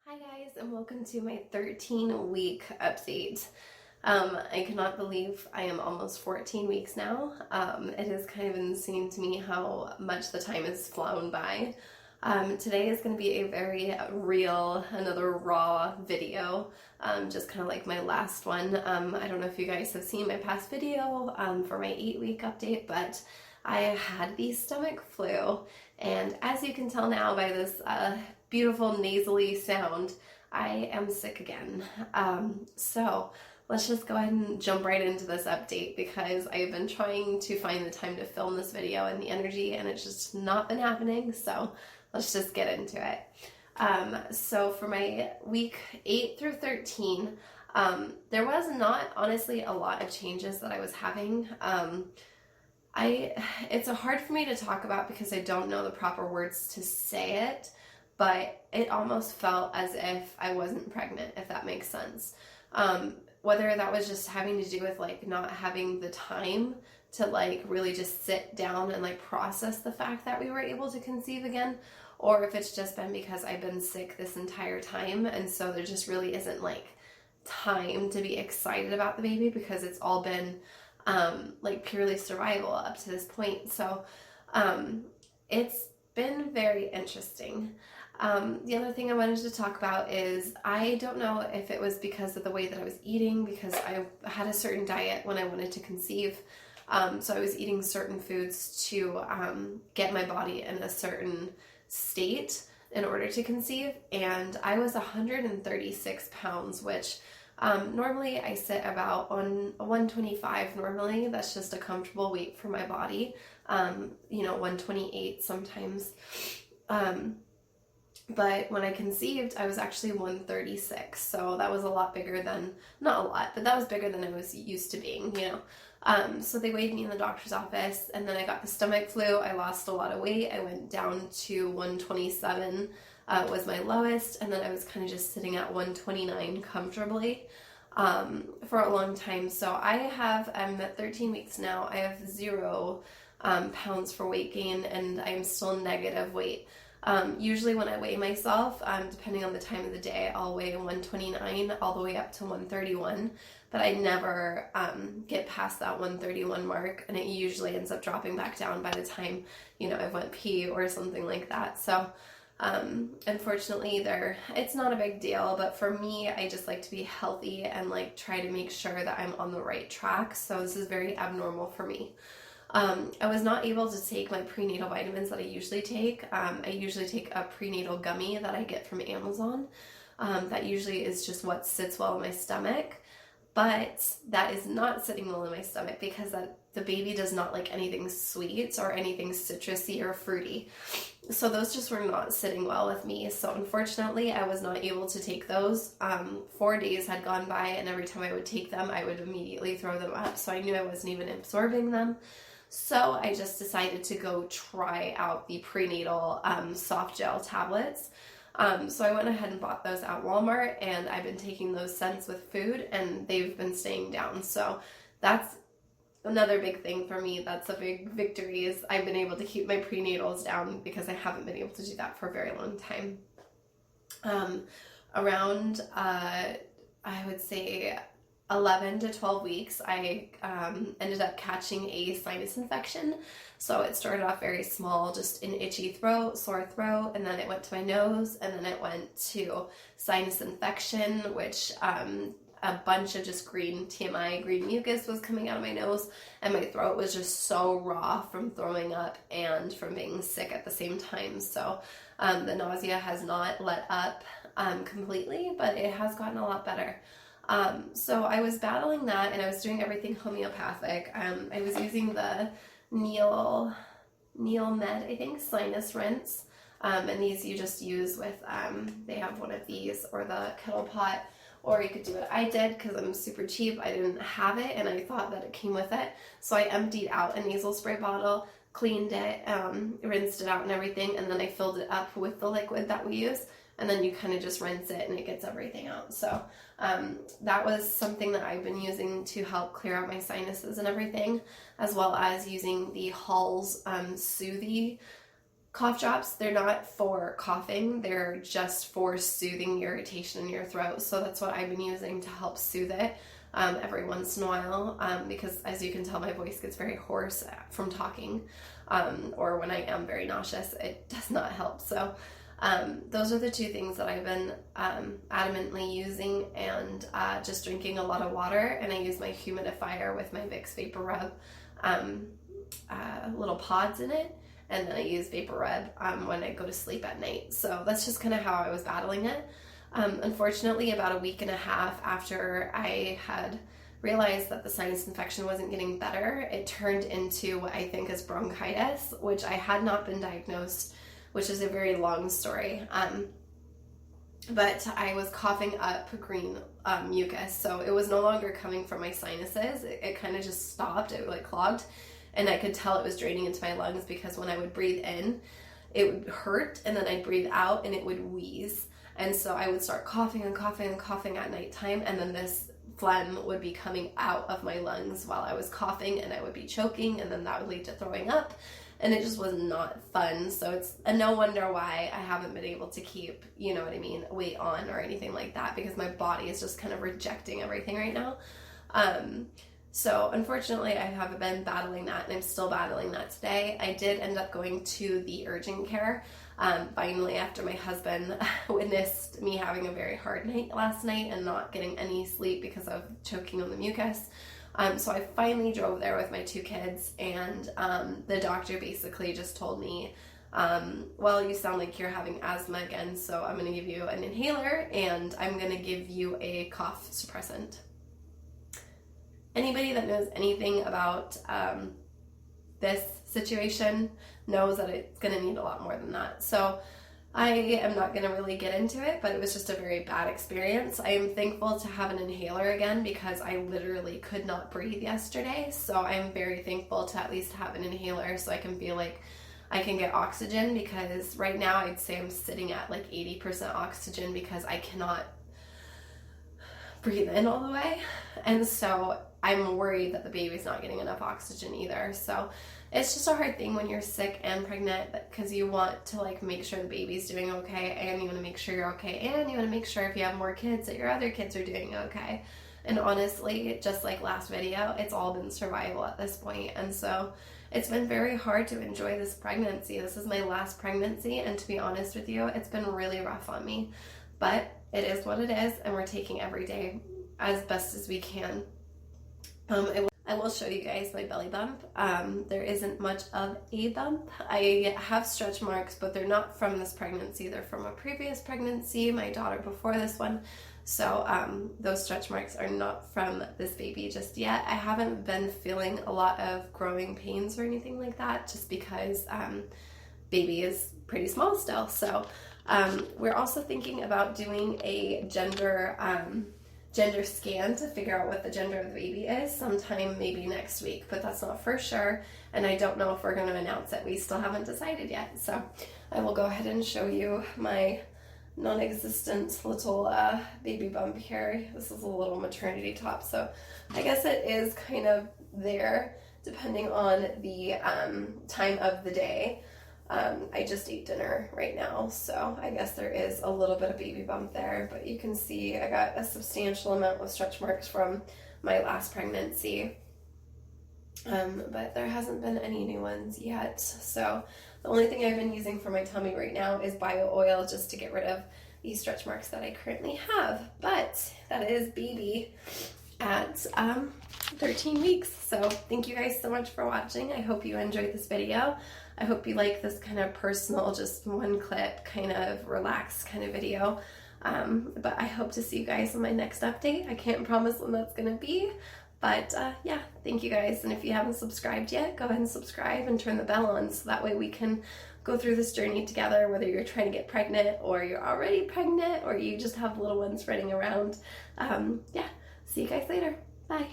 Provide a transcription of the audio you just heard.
Hi guys, and welcome to my 13-week update. I cannot believe I am almost 14 weeks now. It is kind of insane to me how much the time has flown by. Today is going to be a very real, another raw video, just kind of like my last one. I don't know if you guys have seen my past video for my 8-week update, but I had the stomach flu, and as you can tell now by this beautiful nasally sound, I am sick again. So let's just go ahead and jump right into this update because I've been trying to find the time to film this video and the energy, and it's just not been happening. So let's just get into it. So for my week 8 through 13, there was not honestly a lot of changes that I was having. It's hard for me to talk about because I don't know the proper words to say it, but it almost felt as if I wasn't pregnant, if that makes sense. Whether that was just having to do with like not having the time to like really just sit down and like process the fact that we were able to conceive again, or if it's just been because I've been sick this entire time and so there just really isn't like time to be excited about the baby because it's all been like purely survival up to this point. So it's been very interesting. The other thing I wanted to talk about is I don't know if it was because of the way that I was eating, because I had a certain diet when I wanted to conceive. So I was eating certain foods to get my body in a certain state in order to conceive. And I was 136 pounds, which normally I sit about on 125 normally. That's just a comfortable weight for my body. 128 sometimes. But when I conceived, I was actually 136. So that was a lot bigger than, not a lot, but that was bigger than I was used to being, So they weighed me in the doctor's office, and then I got the stomach flu. I lost a lot of weight. I went down to 127 was my lowest, and then I was kind of just sitting at 129 comfortably for a long time. So I'm at 13 weeks now. I have 0 pounds for weight gain, and I'm still negative weight. Usually when I weigh myself, depending on the time of the day, I'll weigh 129 all the way up to 131, but I never get past that 131 mark, and it usually ends up dropping back down by the time, I went pee or something like that. So unfortunately it's not a big deal, but for me, I just like to be healthy and like try to make sure that I'm on the right track. So this is very abnormal for me. I was not able to take my prenatal vitamins that I usually take. I usually take a prenatal gummy that I get from Amazon. That usually is just what sits well in my stomach, but that is not sitting well in my stomach because the baby does not like anything sweet or anything citrusy or fruity. So those just were not sitting well with me. So unfortunately, I was not able to take those. 4 days had gone by, and every time I would take them, I would immediately throw them up. So I knew I wasn't even absorbing them. So I just decided to go try out the prenatal soft gel tablets. So I went ahead and bought those at Walmart, and I've been taking those since with food, and they've been staying down. So that's another big thing for me. That's a big victory, is I've been able to keep my prenatals down because I haven't been able to do that for a very long time. Around, I would say 11 to 12 weeks, I ended up catching a sinus infection. So it started off very small, just an itchy throat, sore throat, and then it went to my nose, and then it went to sinus infection, which a bunch of just green TMI, green mucus was coming out of my nose, and my throat was just so raw from throwing up and from being sick at the same time. So the nausea has not let up completely, but it has gotten a lot better. So I was battling that, and I was doing everything homeopathic. I was using the Neil Med, I think, sinus rinse. And these you just use with, they have one of these or the kettle pot, or you could do what I did because I'm super cheap. I didn't have it, and I thought that it came with it. So I emptied out a nasal spray bottle, cleaned it, rinsed it out and everything, and then I filled it up with the liquid that we use. And then you kind of just rinse it and it gets everything out. So that was something that I've been using to help clear out my sinuses and everything, as well as using the Hall's Soothe Cough drops, they're not for coughing, they're just for soothing irritation in your throat. So that's what I've been using to help soothe it every once in a while, because as you can tell, my voice gets very hoarse from talking, or when I am very nauseous, it does not help. So those are the two things that I've been adamantly using, and just drinking a lot of water. And I use my humidifier with my Vicks Vapor Rub little pods in it, and then I use Vapor Rub when I go to sleep at night. So that's just kind of how I was battling it. Unfortunately, about a week and a half after I had realized that the sinus infection wasn't getting better, it turned into what I think is bronchitis, which I had not been diagnosed, which is a very long story. But I was coughing up green mucus, so it was no longer coming from my sinuses. It kind of just stopped. It like clogged, and I could tell it was draining into my lungs, because when I would breathe in, it would hurt, and then I'd breathe out and it would wheeze. And so I would start coughing and coughing and coughing at nighttime, and then this phlegm would be coming out of my lungs while I was coughing, and I would be choking, and then that would lead to throwing up, and it just was not fun. So it's no wonder why I haven't been able to keep, you know what I mean, weight on or anything like that, because my body is just kind of rejecting everything right now. So unfortunately, I have been battling that, and I'm still battling that today. I did end up going to the urgent care finally, after my husband witnessed me having a very hard night last night and not getting any sleep because of choking on the mucus. So I finally drove there with my two kids, and the doctor basically just told me, well, you sound like you're having asthma again, so I'm going to give you an inhaler, and I'm going to give you a cough suppressant. Anybody that knows anything about this situation knows that it's going to need a lot more than that. So I am not going to really get into it, but it was just a very bad experience. I am thankful to have an inhaler again, because I literally could not breathe yesterday. So I'm very thankful to at least have an inhaler so I can feel like I can get oxygen, because right now I'd say I'm sitting at like 80% oxygen because I cannot breathe in all the way. And so I'm worried that the baby's not getting enough oxygen either. So it's just a hard thing when you're sick and pregnant, because you want to like make sure the baby's doing okay, and you want to make sure you're okay, and you want to make sure if you have more kids that your other kids are doing okay. And honestly, just like last video, it's all been survival at this point. And so it's been very hard to enjoy this pregnancy. This is my last pregnancy, and to be honest with you, it's been really rough on me. But it is what it is, and we're taking every day as best as we can. I will show you guys my belly bump. There isn't much of a bump. I have stretch marks, but they're not from this pregnancy. They're from a previous pregnancy, my daughter before this one. So those stretch marks are not from this baby just yet. I haven't been feeling a lot of growing pains or anything like that, just because baby is pretty small still. So we're also thinking about doing a gender scan to figure out what the gender of the baby is sometime maybe next week, but that's not for sure, and I don't know if we're going to announce it. We still haven't decided yet. So I will go ahead and show you my non-existent little baby bump here. This is a little maternity top, so I guess it is kind of there depending on the time of the day. I just ate dinner right now, so I guess there is a little bit of baby bump there, but you can see I got a substantial amount of stretch marks from my last pregnancy, but there hasn't been any new ones yet. So the only thing I've been using for my tummy right now is bio oil, just to get rid of these stretch marks that I currently have. But that is baby at 13 weeks. So thank you guys so much for watching. I hope you enjoyed this video. I hope you like this kind of personal, just one clip, kind of relaxed kind of video. But I hope to see you guys in my next update. I can't promise when that's going to be, but yeah, thank you guys. And if you haven't subscribed yet, go ahead and subscribe and turn the bell on, so that way we can go through this journey together, whether you're trying to get pregnant or you're already pregnant or you just have little ones running around. Yeah, see you guys later. Bye.